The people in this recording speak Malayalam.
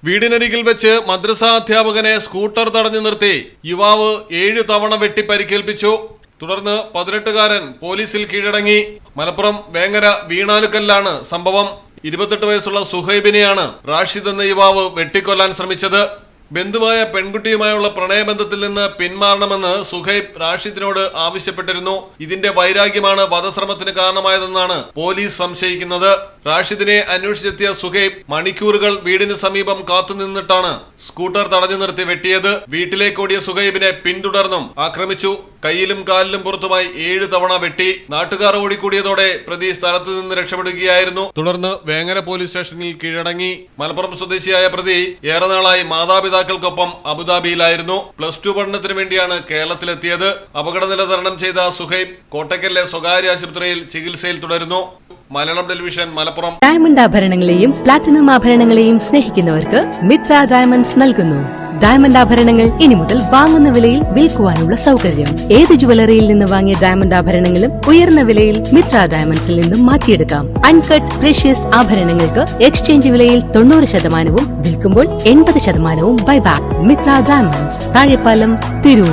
വീടിനരികിൽ വെച്ച് മദ്രസ അധ്യാപകനെ സ്കൂട്ടർ തടഞ്ഞു നിർത്തി യുവാവ് 7 തവണ വെട്ടി പരിക്കേൽപ്പിച്ചു. തുടർന്ന് 18കാരൻ പോലീസിൽ കീഴടങ്ങി. മലപ്പുറം വേങ്ങര വീണാലുക്കല്ലാണ് സംഭവം. 28 വയസ്സുള്ള സുഹൈബിനെയാണ് റാഷിദ് എന്ന യുവാവ് വെട്ടിക്കൊല്ലാൻ ശ്രമിച്ചത്. ബന്ധുവായ പെൺകുട്ടിയുമായുള്ള പ്രണയബന്ധത്തിൽ നിന്ന് പിന്മാറണമെന്ന് സുഹൈബ് റാഷിദിനോട് ആവശ്യപ്പെട്ടിരുന്നു. ഇതിന്റെ വൈരാഗ്യമാണ് വധശ്രമത്തിന് കാരണമായതെന്നാണ് പോലീസ് സംശയിക്കുന്നത്. റാഷിദിനെ അന്വേഷിച്ചെത്തിയ സുഹൈബ് മണിക്കൂറുകൾ വീടിന് സമീപം കാത്തുനിന്നിട്ടാണ് സ്കൂട്ടർ തടഞ്ഞു നിർത്തി വെട്ടിയത്. വീട്ടിലേക്കോടിയ സുഹൈബിനെ പിന്തുടർന്നും ആക്രമിച്ചു. കയ്യിലും കാലിലും പുറത്തുമായി 7 തവണ വെട്ടി. നാട്ടുകാർ ഓടിക്കൂടിയതോടെ പ്രതി സ്ഥലത്ത് നിന്ന് രക്ഷപ്പെടുകയായിരുന്നു. തുടർന്ന് വേങ്ങര പോലീസ് സ്റ്റേഷനിൽ കീഴടങ്ങി. മലപ്പുറം സ്വദേശിയായ പ്രതി ഏറെ നാളായി മാതാപിതാക്കൾക്കൊപ്പം അബുദാബിയിലായിരുന്നു. +2 പഠനത്തിന് വേണ്ടിയാണ് കേരളത്തിലെത്തിയത്. അപകടനില തരണം ചെയ്ത സുഹൈബ് കോട്ടക്കലിലെ സ്വകാര്യ ആശുപത്രിയിൽ ചികിത്സയിൽ തുടരുന്നു. മലയാളം ടെലിവിഷൻ മലപ്പുറം. ഡയമണ്ട് ആഭരണങ്ങളെയും പ്ലാറ്റിനം ആഭരണങ്ങളെയും സ്നേഹിക്കുന്നവർക്ക് മിത്ര ഡയമണ്ട്സ് നൽകുന്നു ഡയമണ്ട് ആഭരണങ്ങൾ ഇനി മുതൽ വാങ്ങുന്ന വിലയിൽ വിൽക്കുവാനുള്ള സൗകര്യം. ഏത് ജുവലറിയിൽ നിന്ന് വാങ്ങിയ ഡയമണ്ട് ആഭരണങ്ങളും ഉയർന്ന വിലയിൽ മിത്ര ഡയമണ്ട്സിൽ നിന്നും മാറ്റിയെടുക്കാം. അൺകട്ട് പ്രഷ്യസ് ആഭരണങ്ങൾക്ക് എക്സ്ചേഞ്ച് വിലയിൽ 90% വിൽക്കുമ്പോൾ 80% ബൈബാക്ക്. മിത്ര ഡയമണ്ട്സ്, താഴെപ്പാലം, തിരൂർ.